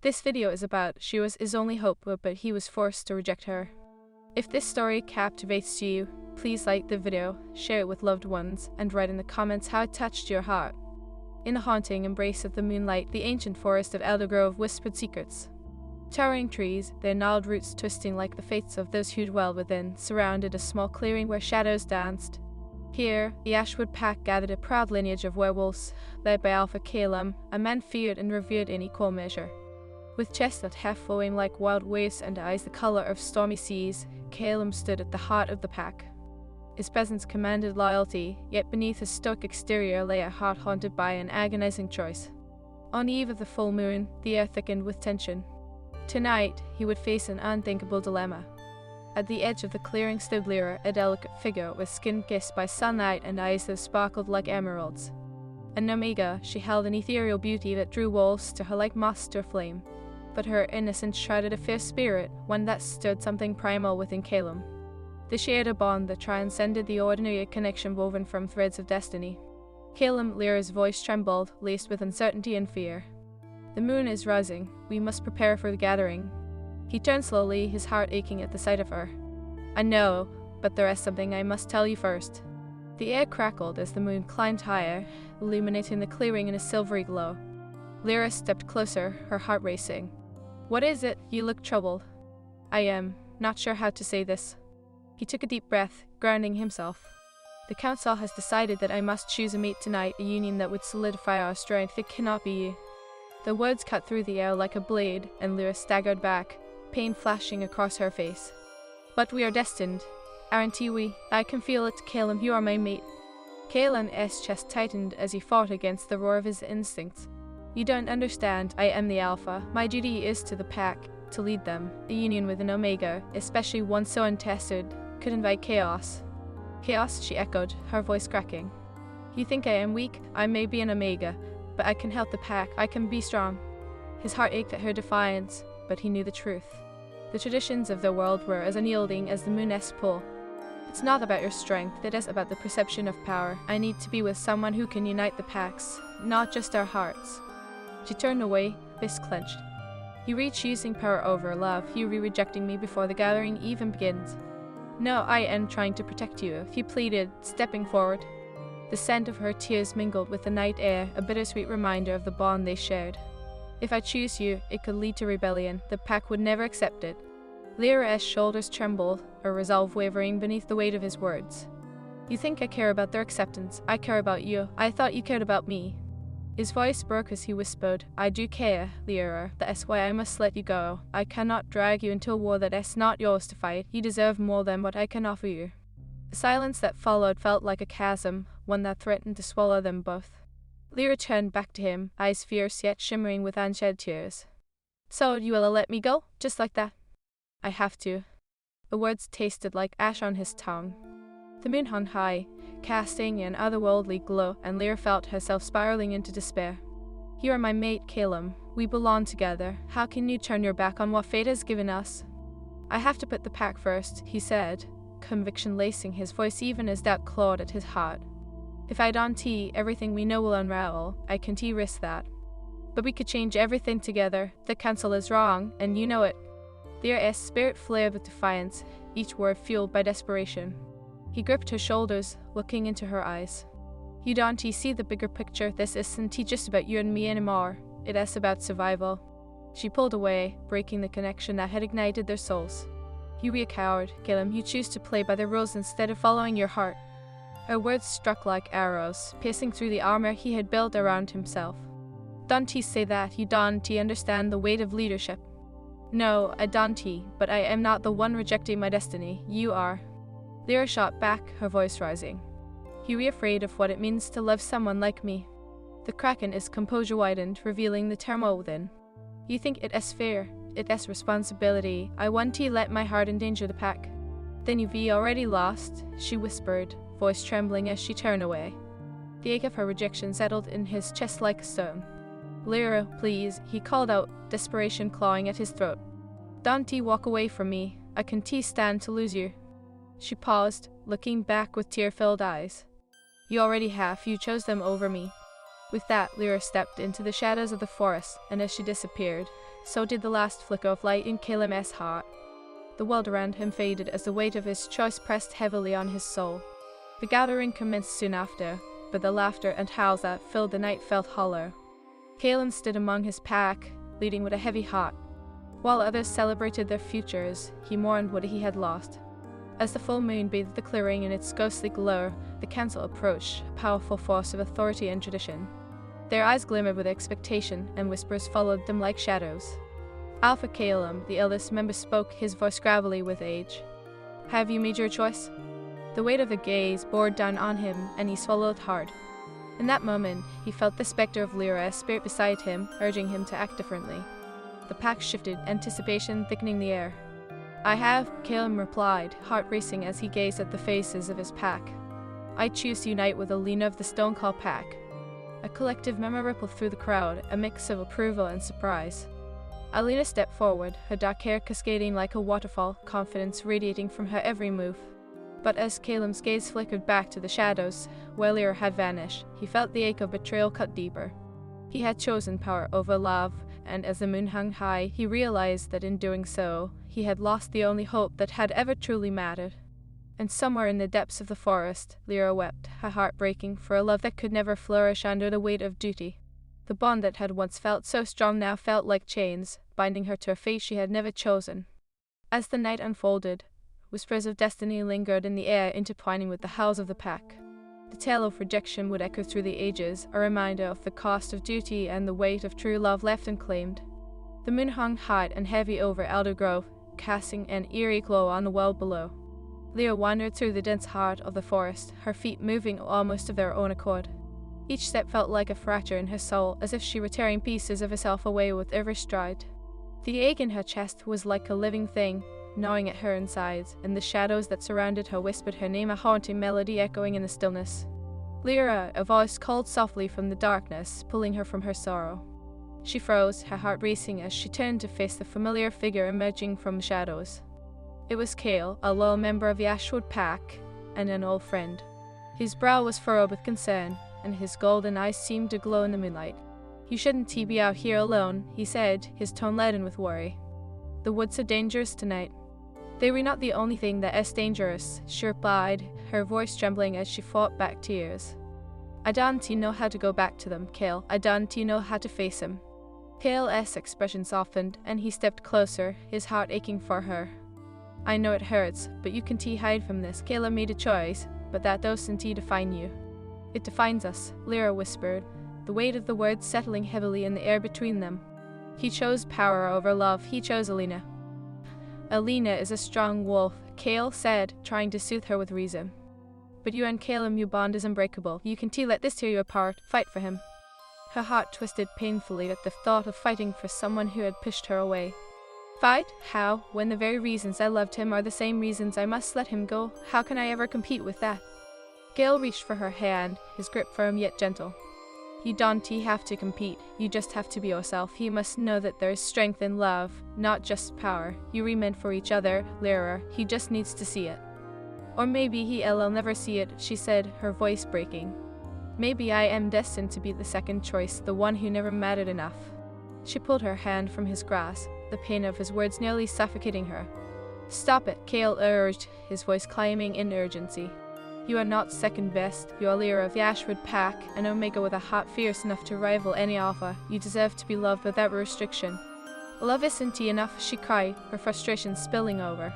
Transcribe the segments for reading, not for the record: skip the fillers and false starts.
This video is about she was his only hope, but he was forced to reject her. If this story captivates you, please like the video, share it with loved ones, and write in the comments how it touched your heart. In the haunting embrace of the moonlight, the ancient forest of Eldergrove whispered secrets. Towering trees, their gnarled roots twisting like the fates of those who dwell within, surrounded a small clearing where shadows danced. Here, the Ashwood pack gathered a proud lineage of werewolves, led by Alpha Calum, a man feared and revered in equal measure. With chest that half foam like wild waves and eyes the color of stormy seas, Calum stood at the heart of the pack. His presence commanded loyalty, yet beneath his stoic exterior lay a heart haunted by an agonizing choice. On the eve of the full moon, the air thickened with tension. Tonight, he would face an unthinkable dilemma. At the edge of the clearing stood Lyra, a delicate figure with skin kissed by sunlight and eyes that sparkled like emeralds. An omega, she held an ethereal beauty that drew wolves to her like moths to a flame. But her innocence shrouded a fierce spirit, one that stirred something primal within Calum. They shared a bond that transcended the ordinary, a connection woven from threads of destiny. Calum, Lyra's voice trembled, laced with uncertainty and fear. The moon is rising. We must prepare for the gathering. He turned slowly, his heart aching at the sight of her. I know, but there is something I must tell you first. The air crackled as the moon climbed higher, illuminating the clearing in a silvery glow. Lyra stepped closer, her heart racing. What is it? You look troubled. I am not sure how to say this. He took a deep breath, grounding himself. The council has decided that I must choose a mate tonight, a union that would solidify our strength. It cannot be you. The words cut through the air like a blade, and Lyra staggered back, pain flashing across her face. But we are destined, aren't we? I can feel it, Calum, you are my mate. Calum's chest tightened as he fought against the roar of his instincts. You don't understand, I am the Alpha. My duty is to the pack, to lead them. A union with an Omega, especially one so untested, could invite chaos. Chaos, she echoed, her voice cracking. You think I am weak? I may be an Omega, but I can help the pack, I can be strong. His heart ached at her defiance, but he knew the truth. The traditions of the world were as unyielding as the moon's pull. It's not about your strength, it is about the perception of power. I need to be with someone who can unite the packs, not just our hearts. She turned away, fist clenched. You reach using power over love, you rejecting me before the gathering even begins. No, I am trying to protect you, he pleaded, stepping forward. The scent of her tears mingled with the night air, a bittersweet reminder of the bond they shared. If I choose you, it could lead to rebellion. The pack would never accept it. Lyra's shoulders trembled, her resolve wavering beneath the weight of his words. You think I care about their acceptance. I care about you. I thought you cared about me. His voice broke as he whispered, I do care, Lyra. That's why I must let you go. I cannot drag you into a war that is not yours to fight. You deserve more than what I can offer you. The silence that followed felt like a chasm, one that threatened to swallow them both. Lyra turned back to him, eyes fierce yet shimmering with unshed tears. So you will let me go? Just like that? I have to. The words tasted like ash on his tongue. The moon hung high, casting an otherworldly glow, and Lyra felt herself spiraling into despair. You are my mate, Calum. We belong together. How can you turn your back on what fate has given us? I have to put the pack first, he said, conviction lacing his voice even as doubt clawed at his heart. If I don't, everything we know will unravel. I can't risk that. But we could change everything together. The council is wrong, and you know it. Lyra's spirit flared with defiance, each word fueled by desperation. He gripped her shoulders, looking into her eyes. You don't see the bigger picture. This isn't just about you and me anymore. It is about survival. She pulled away, breaking the connection that had ignited their souls. You be a coward, Calum. You choose to play by the rules instead of following your heart. Her words struck like arrows, piercing through the armor he had built around himself. Don't say that. You don't understand the weight of leadership. No, I don't, but I am not the one rejecting my destiny. You are. Lyra shot back, her voice rising. You be afraid of what it means to love someone like me. The kraken is composure widened, revealing the turmoil within. You think it is fair. It is responsibility. I want to let my heart endanger the pack. Then you've already lost, she whispered, voice trembling as she turned away. The ache of her rejection settled in his chest like a stone. Lyra, please, he called out, desperation clawing at his throat. Don't walk away from me. I can't stand to lose you. She paused, looking back with tear-filled eyes. You already have. You chose them over me. With that, Lyra stepped into the shadows of the forest, and as she disappeared, so did the last flicker of light in Calem's heart. The world around him faded as the weight of his choice pressed heavily on his soul. The gathering commenced soon after, but the laughter and howls that filled the night felt hollow. Calem stood among his pack, leading with a heavy heart. While others celebrated their futures, he mourned what he had lost. As the full moon bathed the clearing in its ghostly glow, the council approached, a powerful force of authority and tradition. Their eyes glimmered with expectation, and whispers followed them like shadows. Alpha Calem, the eldest member, spoke, his voice gravelly with age. "Have you made your choice?" The weight of the gaze bore down on him, and he swallowed hard. In that moment, he felt the specter of Lyra's spirit beside him, urging him to act differently. The pack shifted, anticipation thickening the air. "I have," Calem replied, heart racing as he gazed at the faces of his pack. "I choose to unite with Alina of the Stoneclaw pack." A collective murmur rippled through the crowd, a mix of approval and surprise. Alina stepped forward, her dark hair cascading like a waterfall, confidence radiating from her every move. But as Calem's gaze flickered back to the shadows, where Lyra had vanished, he felt the ache of betrayal cut deeper. He had chosen power over love, and as the moon hung high, he realized that in doing so, he had lost the only hope that had ever truly mattered. And somewhere in the depths of the forest, Lyra wept, her heart breaking for a love that could never flourish under the weight of duty. The bond that had once felt so strong now felt like chains, binding her to a fate she had never chosen. As the night unfolded, whispers of destiny lingered in the air, intertwining with the howls of the pack. The tale of rejection would echo through the ages, a reminder of the cost of duty and the weight of true love left unclaimed. The moon hung high and heavy over Elder Grove, casting an eerie glow on the world below. Lyra wandered through the dense heart of the forest, her feet moving almost of their own accord. Each step felt like a fracture in her soul, as if she were tearing pieces of herself away with every stride. The ache in her chest was like a living thing, gnawing at her insides, and the shadows that surrounded her whispered her name, a haunting melody echoing in the stillness. "Lyra," a voice called softly from the darkness, pulling her from her sorrow. She froze, her heart racing as she turned to face the familiar figure emerging from the shadows. It was Cale, a loyal member of the Ashwood pack, and an old friend. His brow was furrowed with concern, and his golden eyes seemed to glow in the moonlight. "You shouldn't be out here alone," he said, his tone leaden with worry. "The woods are dangerous tonight." "They were not the only thing that is dangerous," she replied, her voice trembling as she fought back tears. "I don't know how to go back to them, Cale. I don't know how to face him." Cale's expression softened, and he stepped closer, his heart aching for her. "I know it hurts, but you can hide from this. Cale made a choice, but that doesn't define you." "It defines us," Lyra whispered, the weight of the words settling heavily in the air between them. "He chose power over love. He chose Alina." "Alina is a strong wolf," Cale said, trying to soothe her with reason. "But you and Calem, your bond is unbreakable. You can let this tear you apart. Fight for him." Her heart twisted painfully at the thought of fighting for someone who had pushed her away. "Fight? How? When the very reasons I loved him are the same reasons I must let him go? How can I ever compete with that?" Cale reached for her hand, his grip firm yet gentle. "You don't have to compete. You just have to be yourself. He must know that there is strength in love, not just power. You were meant for each other, Lyra. He just needs to see it." "Or maybe he'll never see it," she said, her voice breaking. "Maybe I am destined to be the second choice, the one who never mattered enough." She pulled her hand from his grasp, the pain of his words nearly suffocating her. "Stop it," Cale urged, his voice climbing in urgency. "You are not second best. You are Lyra of the Ashwood pack, an Omega with a heart fierce enough to rival any Alpha. You deserve to be loved without restriction." "Love isn't enough," she cried, her frustration spilling over.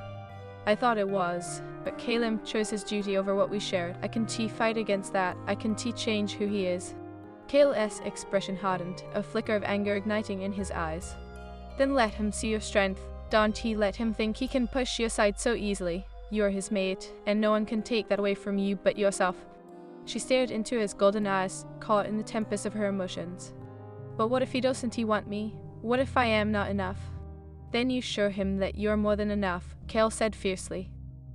"I thought it was, but Calem chose his duty over what we shared. I can fight against that. I can change who he is." Cale's expression hardened, a flicker of anger igniting in his eyes. "Then let him see your strength. Don't let him think he can push you aside so easily. You are his mate, and no one can take that away from you but yourself." She stared into his golden eyes, caught in the tempest of her emotions. "But what if he doesn't want me? What if I am not enough?" "Then you show him that you're more than enough," Cale said fiercely.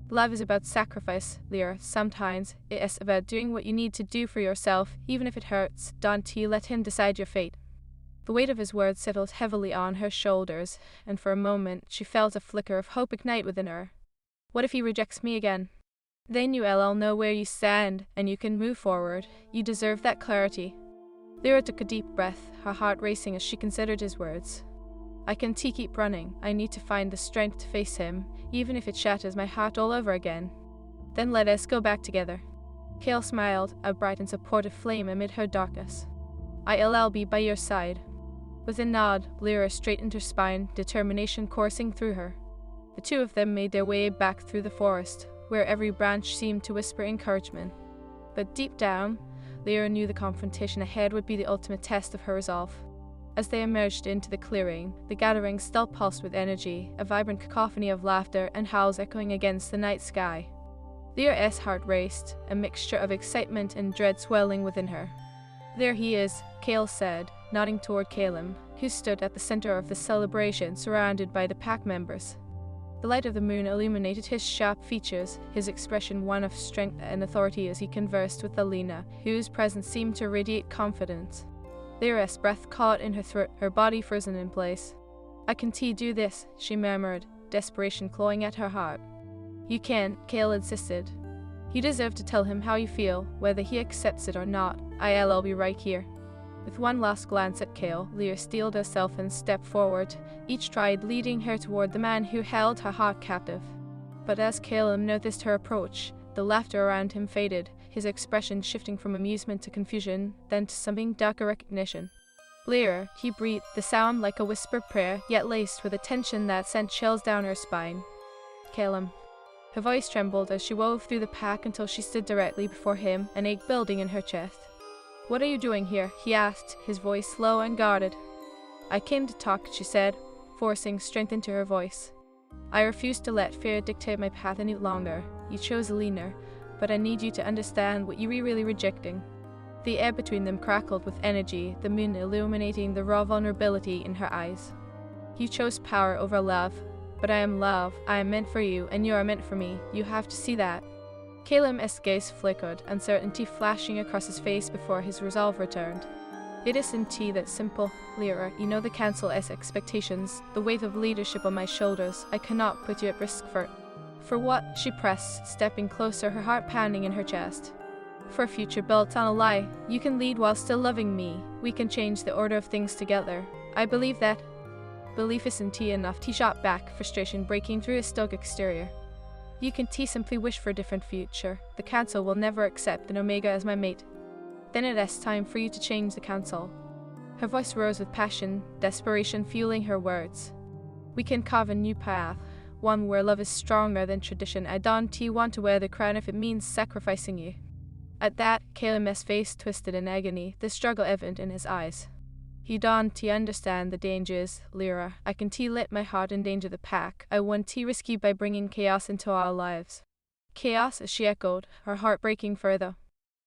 "Love is about sacrifice, Lyra. Sometimes it's about doing what you need to do for yourself, even if it hurts. Don't let him decide your fate." The weight of his words settled heavily on her shoulders, and for a moment she felt a flicker of hope ignite within her. What if he rejects me again? Then you'll know where you stand, and you can move forward. You deserve that clarity. Lyra took a deep breath, her heart racing as she considered his words. I can keep running. I need to find the strength to face him, even if it shatters my heart all over again. Then let us go back together. Kale smiled, a bright and supportive flame amid her darkness. I'll be by your side. With a nod, Lyra straightened her spine, determination coursing through her. The two of them made their way back through the forest, where every branch seemed to whisper encouragement. But deep down, Lyra knew the confrontation ahead would be the ultimate test of her resolve. As they emerged into the clearing, the gathering still pulsed with energy, a vibrant cacophony of laughter and howls echoing against the night sky. Lyra's heart raced, a mixture of excitement and dread swelling within her. There he is, Kale said, nodding toward Calum, who stood at the center of the celebration surrounded by the pack members. The light of the moon illuminated his sharp features, his expression one of strength and authority as he conversed with Alina, whose presence seemed to radiate confidence. Lyra's breath caught in her throat, her body frozen in place. I can do this, she murmured, desperation clawing at her heart. You can, Kale insisted. You deserve to tell him how you feel, whether he accepts it or not. I'll be right here. With one last glance at Kale, Lyra steeled herself and stepped forward, each stride leading her toward the man who held her heart captive. But as Calum noticed her approach, the laughter around him faded, his expression shifting from amusement to confusion, then to something darker recognition. Lyra, he breathed, the sound like a whispered prayer, yet laced with a tension that sent chills down her spine. Calum. Her voice trembled as she wove through the pack until she stood directly before him, an ache building in her chest. What are you doing here? He asked, his voice low and guarded. I came to talk, she said, forcing strength into her voice. I refuse to let fear dictate my path any longer. You chose Alina, but I need you to understand what you are really rejecting. The air between them crackled with energy, the moon illuminating the raw vulnerability in her eyes. You chose power over love, but I am love. I am meant for you, and you are meant for me. You have to see that. Calum's gaze flickered, uncertainty flashing across his face before his resolve returned. It isn't that simple, Lyra. You know the council's expectations, the weight of leadership on my shoulders. I cannot put you at risk For what? She pressed, stepping closer, her heart pounding in her chest. For a future built on a lie. You can lead while still loving me. We can change the order of things together. I believe that. Belief isn't enough. He shot back, frustration breaking through his stoic exterior. You can simply wish for a different future. The council will never accept an Omega as my mate. Then it is time for you to change the council. Her voice rose with passion, desperation fueling her words. We can carve a new path, one where love is stronger than tradition. I don't want to wear the crown if it means sacrificing you. At that, Calum's face twisted in agony, the struggle evident in his eyes. You don't understand the dangers, Lyra. I can let my heart endanger the pack. I want risk you by bringing chaos into our lives. Chaos, she echoed, her heart breaking further.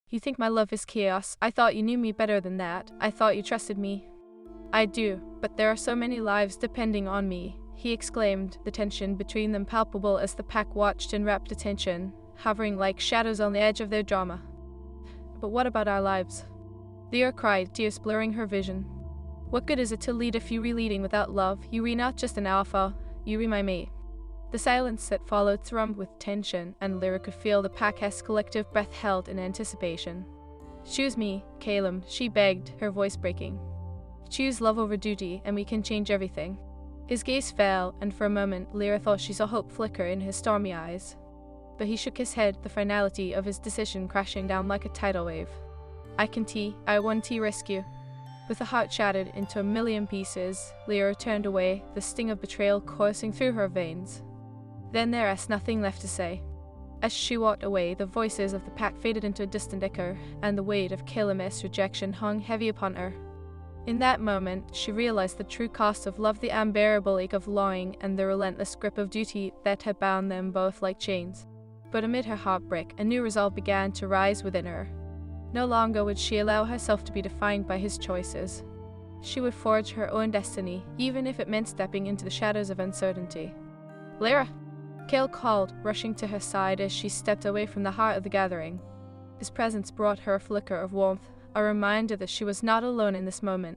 You think my love is chaos? I thought you knew me better than that. I thought you trusted me. I do, but there are so many lives depending on me, he exclaimed, the tension between them palpable as the pack watched in rapt attention, hovering like shadows on the edge of their drama. But what about our lives? Lyra cried, tears blurring her vision. What good is it to lead if you re leading without love? You re not just an alpha, you re my mate. The silence that followed thrummed with tension, and Lyra could feel the pack's collective breath held in anticipation. Choose me, Calum, she begged, her voice breaking. Choose love over duty, and we can change everything. His gaze fell, and for a moment Lyra thought she saw hope flicker in his stormy eyes. But he shook his head, the finality of his decision crashing down like a tidal wave. I want rescue. With a heart shattered into a million pieces, Lyra turned away, the sting of betrayal coursing through her veins. Then there was nothing left to say. As she walked away, the voices of the pack faded into a distant echo, and the weight of Calum's rejection hung heavy upon her. In that moment, she realized the true cost of love, the unbearable ache of longing, and the relentless grip of duty that had bound them both like chains. But amid her heartbreak, a new resolve began to rise within her. No longer would she allow herself to be defined by his choices. She would forge her own destiny, even if it meant stepping into the shadows of uncertainty. Lyra! Cale called, rushing to her side as she stepped away from the heart of the gathering. His presence brought her a flicker of warmth, a reminder that she was not alone in this moment.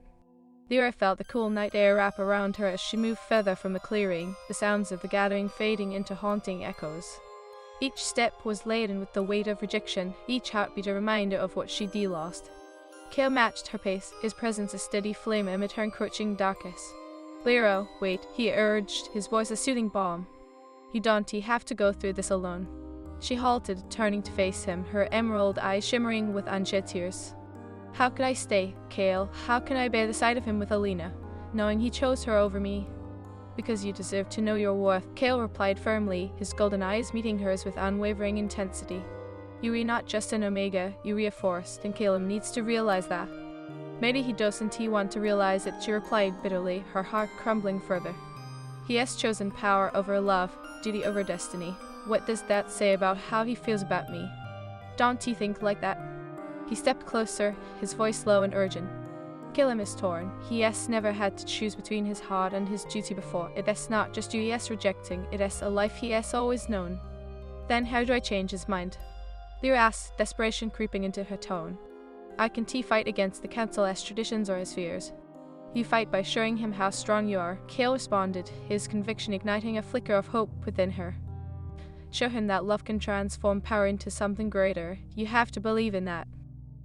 Lyra felt the cool night air wrap around her as she moved further from the clearing, the sounds of the gathering fading into haunting echoes. Each step was laden with the weight of rejection, each heartbeat a reminder of what she'd lost. Cale matched her pace, his presence a steady flame amid her encroaching darkness. Lyra, wait, he urged, his voice a soothing balm. You don't have to go through this alone. She halted, turning to face him, her emerald eyes shimmering with unshed tears. How could I stay, Cale? How can I bear the sight of him with Alina, knowing he chose her over me? Because you deserve to know your worth, Cale replied firmly, his golden eyes meeting hers with unwavering intensity. You are not just an Omega, you are a Force, and Caleb needs to realize that. Maybe he doesn't want to realize it, she replied bitterly, her heart crumbling further. He has chosen power over love, duty over destiny. What does that say about how he feels about me? Don't you think like that? He stepped closer, his voice low and urgent. Caleb is torn. He has never had to choose between his heart and his duty before. It is not just you he is rejecting, it is a life he has always known. Then how do I change his mind? Lyra asked, desperation creeping into her tone. I can fight against the council as traditions or his fears. You fight by showing him how strong you are, Cale responded, his conviction igniting a flicker of hope within her. Show him that love can transform power into something greater. You have to believe in that.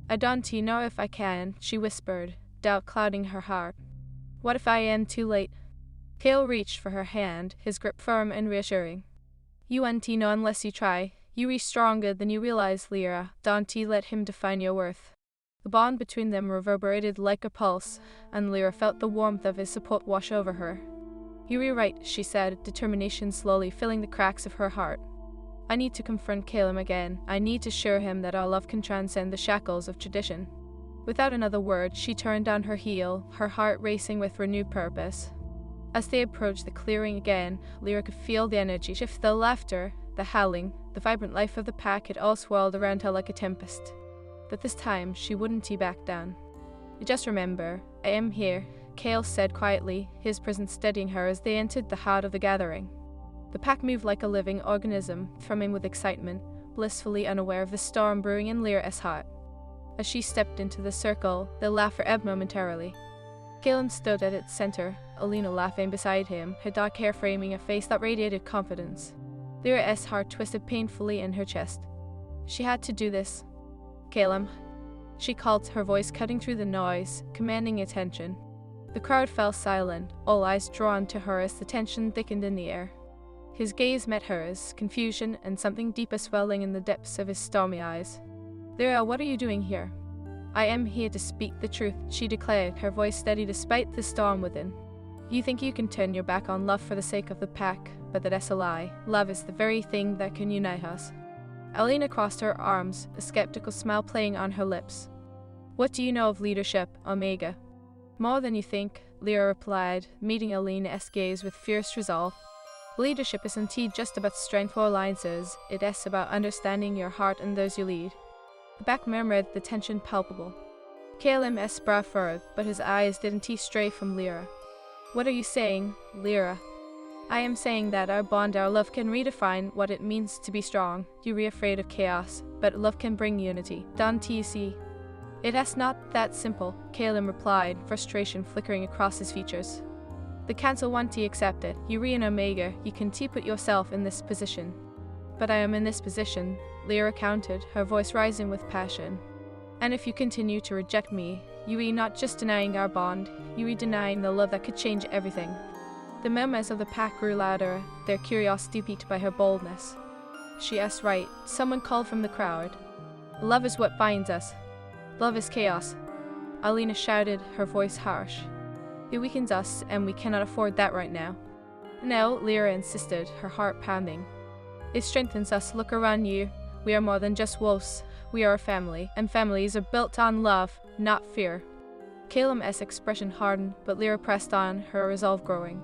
I don't know if I can, she whispered, doubt clouding her heart. What if I am too late? Cale reached for her hand, his grip firm and reassuring. You won't know unless you try. You are stronger than you realize, Lyra. Don't let him define your worth. The bond between them reverberated like a pulse, and Lyra felt the warmth of his support wash over her. You are right, she said, determination slowly filling the cracks of her heart. I need to confront Caleb again. I need to show him that our love can transcend the shackles of tradition. Without another word, she turned on her heel, her heart racing with renewed purpose. As they approached the clearing again, Lyra could feel the energy shift, the laughter, the howling, the vibrant life of the pack. It all swirled around her like a tempest. But this time, she wouldn't back down. Just remember, I am here, Cale said quietly, his presence steadying her as they entered the heart of the gathering. The pack moved like a living organism, thrumming with excitement, blissfully unaware of the storm brewing in Lyra's heart. As she stepped into the circle, the laughter ebbed momentarily. Caleb stood at its center, Alina laughing beside him, her dark hair framing a face that radiated confidence. Lyra's heart twisted painfully in her chest. She had to do this. Caleb, she called, her voice cutting through the noise, commanding attention. The crowd fell silent, all eyes drawn to her as the tension thickened in the air. His gaze met hers, confusion and something deeper swelling in the depths of his stormy eyes. Lyra, what are you doing here? I am here to speak the truth, she declared, her voice steady despite the storm within. You think you can turn your back on love for the sake of the pack, but that's a lie. Love is the very thing that can unite us. Alina crossed her arms, a skeptical smile playing on her lips. What do you know of leadership, Omega? More than you think, Lyra replied, meeting Alina's gaze with fierce resolve. Leadership isn't just about strength or alliances, it is about understanding your heart and those you lead. The back murmured, the tension palpable. Caleb's brow furrowed, but his eyes didn't stray from Lyra. What are you saying, Lyra? I am saying that our bond, our love can redefine what it means to be strong. You are afraid of chaos, but love can bring unity. Don't you see? It is not that simple, Caleb replied, frustration flickering across his features. The council won't accept it. You are an Omega, you can put yourself in this position. But I am in this position, Lyra countered, her voice rising with passion. And if you continue to reject me, you are not just denying our bond, you are denying the love that could change everything. The murmurs of the pack grew louder, their curiosity piqued by her boldness. She is right, someone called from the crowd. Love is what binds us. Love is chaos. Alina shouted, her voice harsh. It weakens us, and we cannot afford that right now. No, Lyra insisted, her heart pounding. It strengthens us. Look around you. We are more than just wolves. We are a family, and families are built on love, not fear. Caleb's expression hardened, but Lyra pressed on, her resolve growing.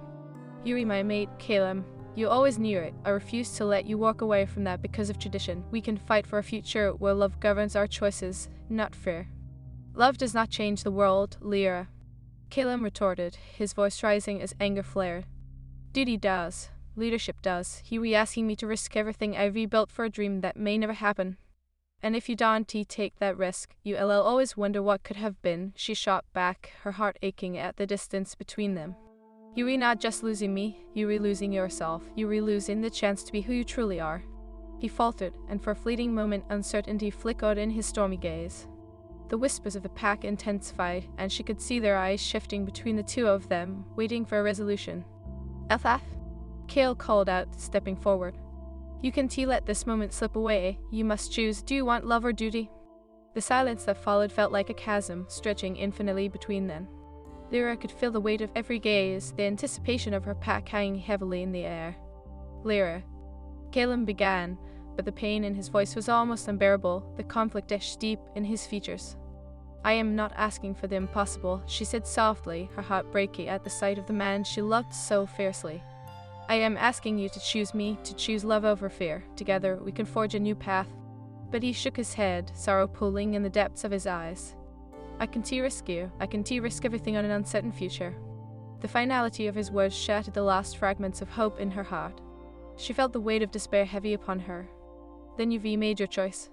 You are my mate, Caleb. You always knew it. I refuse to let you walk away from that because of tradition. We can fight for a future where love governs our choices, not fear. Love does not change the world, Lyra. Caleb retorted, his voice rising as anger flared. Duty does. Leadership does. You were asking me to risk everything I rebuilt for a dream that may never happen. And if you don't take that risk, you'll always wonder what could have been, she shot back, her heart aching at the distance between them. You are not just losing me, you are losing yourself. You are losing the chance to be who you truly are. He faltered, and for a fleeting moment uncertainty flickered in his stormy gaze. The whispers of the pack intensified, and she could see their eyes shifting between the two of them, waiting for a resolution. "Elthaf?" Kale called out, stepping forward. "You can't let this moment slip away. You must choose. Do you want love or duty?" The silence that followed felt like a chasm, stretching infinitely between them. Lyra could feel the weight of every gaze, the anticipation of her pack hanging heavily in the air. "Lyra," Caleb began, but the pain in his voice was almost unbearable, the conflict etched deep in his features. "I am not asking for the impossible," she said softly, her heart breaking at the sight of the man she loved so fiercely. "I am asking you to choose me, to choose love over fear. Together we can forge a new path." But he shook his head, sorrow pooling in the depths of his eyes. "I can't risk you. I can't risk everything on an uncertain future." The finality of his words shattered the last fragments of hope in her heart. She felt the weight of despair heavy upon her. "Then you've made your choice."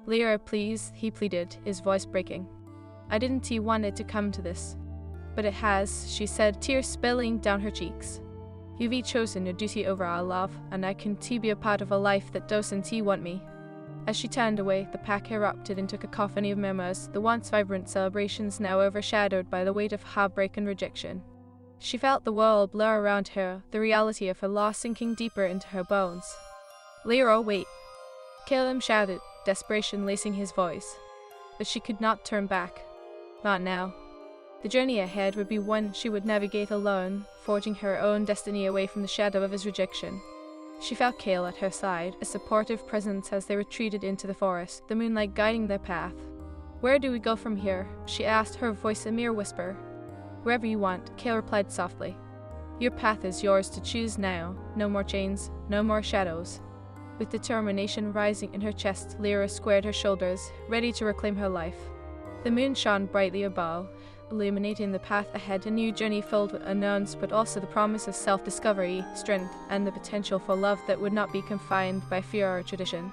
"Lyra, please," he pleaded, his voice breaking. "I didn't want it to come to this." "But it has," she said, tears spilling down her cheeks. "You've chosen your duty over our love, and I can't be a part of a life that doesn't want me." As she turned away, the pack erupted into a cacophony of murmurs, the once vibrant celebrations now overshadowed by the weight of heartbreak and rejection. She felt the world blur around her, the reality of her loss sinking deeper into her bones. "Lyra, wait!" Caleb shouted, desperation lacing his voice. But she could not turn back. Not now. The journey ahead would be one she would navigate alone, forging her own destiny away from the shadow of his rejection. She felt Cale at her side, a supportive presence as they retreated into the forest, the moonlight guiding their path. "Where do we go from here?" she asked, her voice a mere whisper. "Wherever you want," Cale replied softly. "Your path is yours to choose now. No more chains, no more shadows." With determination rising in her chest, Lyra squared her shoulders, ready to reclaim her life. The moon shone brightly above, illuminating the path ahead, a new journey filled with unknowns, but also the promise of self-discovery, strength, and the potential for love that would not be confined by fear or tradition.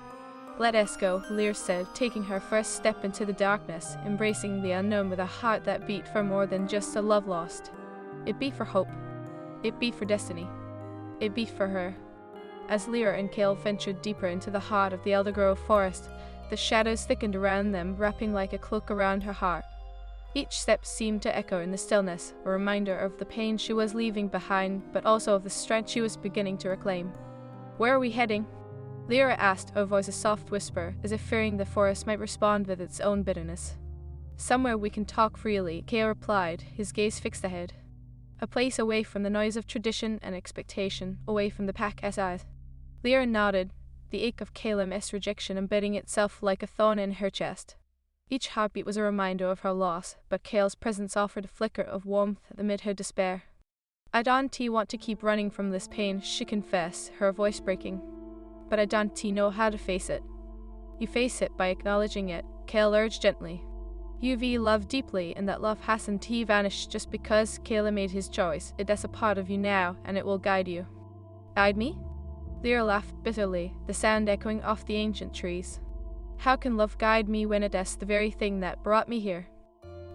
"Let us go," Lyra said, taking her first step into the darkness, embracing the unknown with a heart that beat for more than just a love lost. It beat for hope. It beat for destiny. It beat for her. As Lyra and Cale ventured deeper into the heart of the Eldergrove forest, the shadows thickened around them, wrapping like a cloak around her heart. Each step seemed to echo in the stillness, a reminder of the pain she was leaving behind, but also of the strength she was beginning to reclaim. "Where are we heading?" Lyra asked, her voice a soft whisper, as if fearing the forest might respond with its own bitterness. "Somewhere we can talk freely," Cale replied, his gaze fixed ahead. "A place away from the noise of tradition and expectation, away from the pack's eyes." Lyra nodded, the ache of Caleb's rejection embedding itself like a thorn in her chest. Each heartbeat was a reminder of her loss, but Cale's presence offered a flicker of warmth amid her despair. "I don't want to keep running from this pain," she confessed, her voice breaking. "But I don't know how to face it." "You face it by acknowledging it," Cale urged gently. "You've loved deeply, and that love hasn't vanished just because Caleb made his choice. It is a part of you now, and it will guide you." "Guide me?" Lyra laughed bitterly, the sound echoing off the ancient trees. "How can love guide me when it is the very thing that brought me here?"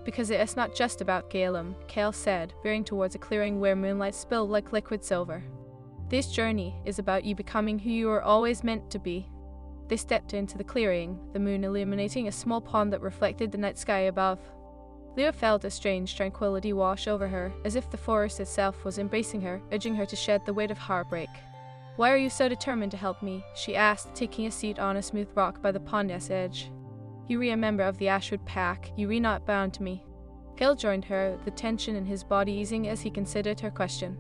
"Because it is not just about Caleb," Cale said, veering towards a clearing where moonlight spilled like liquid silver. "This journey is about you becoming who you were always meant to be." They stepped into the clearing, the moon illuminating a small pond that reflected the night sky above. Lyra felt a strange tranquility wash over her, as if the forest itself was embracing her, urging her to shed the weight of heartbreak. "Why are you so determined to help me?" she asked, taking a seat on a smooth rock by the pond's edge. "You re a member of the Ashwood pack, you re not bound to me." Cale joined her, the tension in his body easing as he considered her question.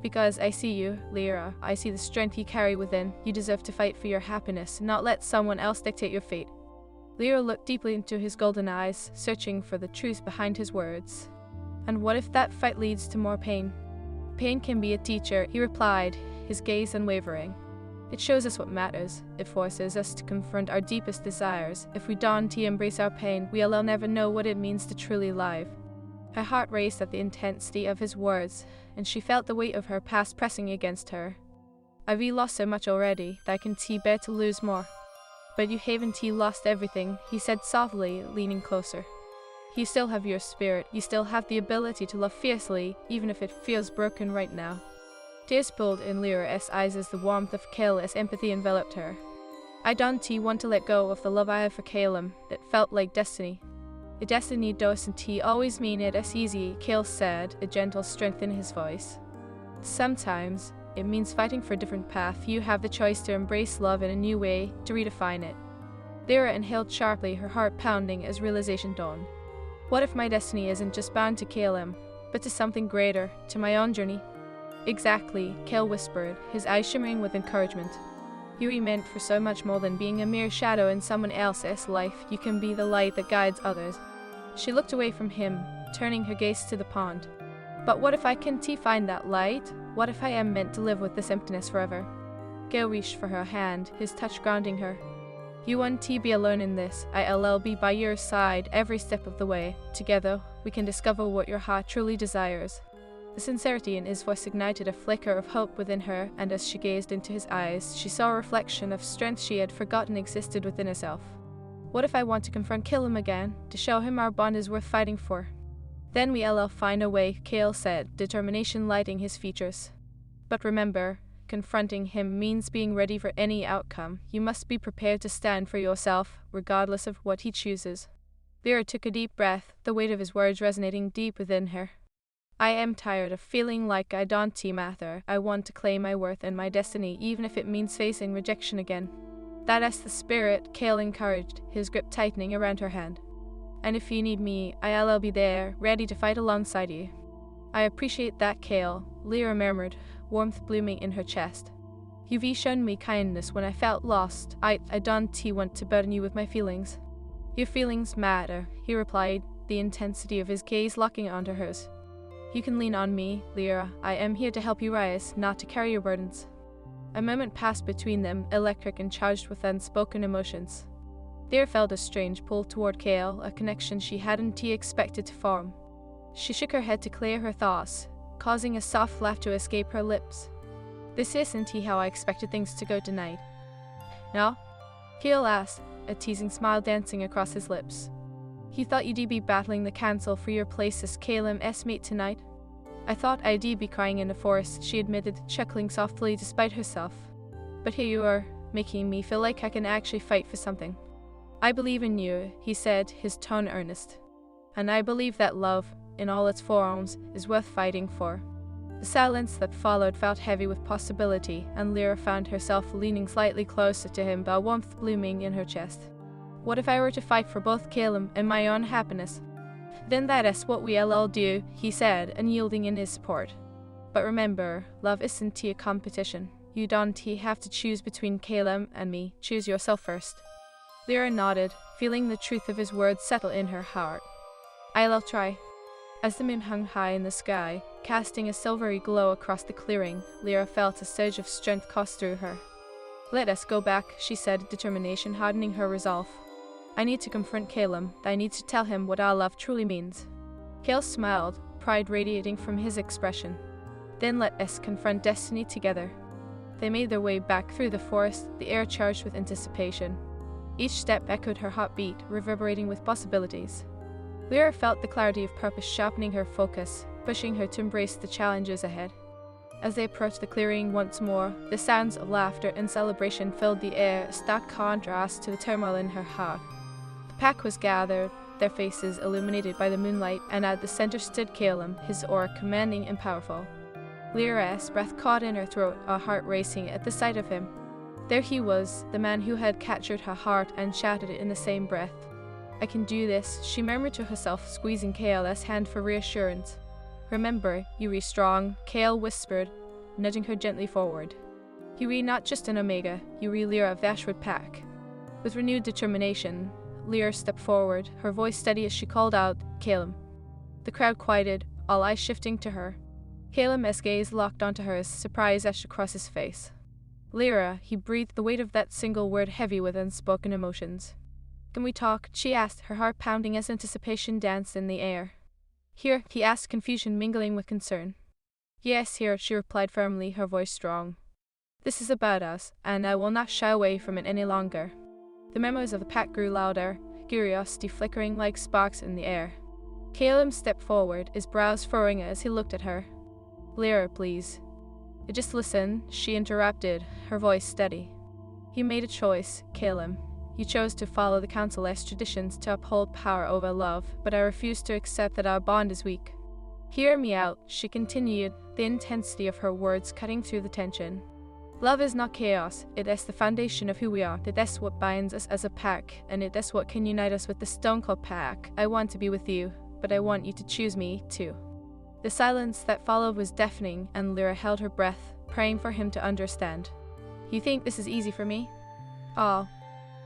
"Because I see you, Lyra. I see the strength you carry within. You deserve to fight for your happiness, not let someone else dictate your fate." Lyra looked deeply into his golden eyes, searching for the truth behind his words. "And what if that fight leads to more pain?" "Pain can be a teacher," he replied, his gaze unwavering. "It shows us what matters. It forces us to confront our deepest desires. If we don't embrace our pain, we'll never know what it means to truly live." Her heart raced at the intensity of his words, and she felt the weight of her past pressing against her. "I've lost so much already that I can bear to lose more." "But you haven't lost everything," he said softly, leaning closer. "You still have your spirit. You still have the ability to love fiercely, even if it feels broken right now." Tears pulled in Lyra's eyes as the warmth of Cale's empathy enveloped her. "I don't want to let go of the love I have for Caleb. It felt like destiny." A destiny doesn't always mean it as easy, Kale said, a gentle strength in his voice. Sometimes, it means fighting for a different path. You have the choice to embrace love in a new way, to redefine it. Lyra inhaled sharply, her heart pounding as realization dawned. What if my destiny isn't just bound to Calem, but to something greater, to my own journey? Exactly, Kale whispered, his eyes shimmering with encouragement. You are meant for so much more than being a mere shadow in someone else's life. You can be the light that guides others. She looked away from him, turning her gaze to the pond. But what if I can't find that light? What if I am meant to live with this emptiness forever? Gale reached for her hand, his touch grounding her. You won't be alone in this. I'll be by your side every step of the way. Together, we can discover what your heart truly desires. The sincerity in his voice ignited a flicker of hope within her, and as she gazed into his eyes, she saw a reflection of strength she had forgotten existed within herself. What if I want to confront Calem again, to show him our bond is worth fighting for? Then we'll find a way, Kale said, determination lighting his features. But remember, confronting him means being ready for any outcome. You must be prepared to stand for yourself, regardless of what he chooses. Lyra took a deep breath, the weight of his words resonating deep within her. I am tired of feeling like I don't matter. I want to claim my worth and my destiny, even if it means facing rejection again. That's the spirit, Kale encouraged, his grip tightening around her hand. And if you need me, I'll be there, ready to fight alongside you. I appreciate that, Kale, Lyra murmured, warmth blooming in her chest. You've shown me kindness when I felt lost. I don't want to burden you with my feelings. Your feelings matter, he replied, the intensity of his gaze locking onto hers. You can lean on me, Lyra. I am here to help you rise, not to carry your burdens. A moment passed between them, electric and charged with unspoken emotions. Lyra felt a strange pull toward Kale, a connection she hadn't expected to form. She shook her head to clear her thoughts, causing a soft laugh to escape her lips. This isn't how I expected things to go tonight. No? Kale asked, a teasing smile dancing across his lips. You thought you'd be battling the council for your place as Calem's mate tonight? I thought I'd be crying in the forest, she admitted, chuckling softly despite herself. But here you are, making me feel like I can actually fight for something. I believe in you, he said, his tone earnest. And I believe that love, in all its forms, is worth fighting for. The silence that followed felt heavy with possibility, and Lyra found herself leaning slightly closer to him, a warmth blooming in her chest. What if I were to fight for both Calem and my own happiness? Then that is what we'll all do, he said, unyielding in his support. But remember, love isn't a competition. You don't have to choose between Calem and me. Choose yourself first. Lyra nodded, feeling the truth of his words settle in her heart. I'll try. As the moon hung high in the sky, casting a silvery glow across the clearing, Lyra felt a surge of strength course through her. Let us go back, she said, determination hardening her resolve. I need to confront Calem. I need to tell him what our love truly means. Kale smiled, pride radiating from his expression. Then let us confront destiny together. They made their way back through the forest, the air charged with anticipation. Each step echoed her heartbeat, reverberating with possibilities. Lyra felt the clarity of purpose sharpening her focus, pushing her to embrace the challenges ahead. As they approached the clearing once more, the sounds of laughter and celebration filled the air, a stark contrast to the turmoil in her heart. The pack was gathered, their faces illuminated by the moonlight, and at the center stood Calem, his aura commanding and powerful. Lyra's breath caught in her throat, her heart racing at the sight of him. There he was, the man who had captured her heart, and shouted it in the same breath. I can do this, she murmured to herself, squeezing Kale's hand for reassurance. Remember, you are strong, Kale whispered, nudging her gently forward. You are not just an Omega, you are Lyra of the Ashwood Pack. With renewed determination, Lyra stepped forward, her voice steady as she called out, Calem. The crowd quieted, all eyes shifting to her. Calem's gaze locked onto hers, surprise etched across his face. Lyra, he breathed, the weight of that single word heavy with unspoken emotions. Can we talk? She asked, her heart pounding as anticipation danced in the air. Here, he asked, confusion mingling with concern. Yes, here, she replied firmly, her voice strong. This is about us, and I will not shy away from it any longer. The murmurs of the pack grew louder, curiosity flickering like sparks in the air. Calem stepped forward, his brows furrowing as he looked at her. Lyra, please. Just listen, she interrupted, her voice steady. You made a choice, Calem. You chose to follow the council-less traditions to uphold power over love, but I refuse to accept that our bond is weak. Hear me out, she continued, the intensity of her words cutting through the tension. Love is not chaos, it is the foundation of who we are, it is what binds us as a pack, and it is what can unite us with the Stone Cold Pack. I want to be with you, but I want you to choose me, too. The silence that followed was deafening, and Lyra held her breath, praying for him to understand. You think this is easy for me? Oh,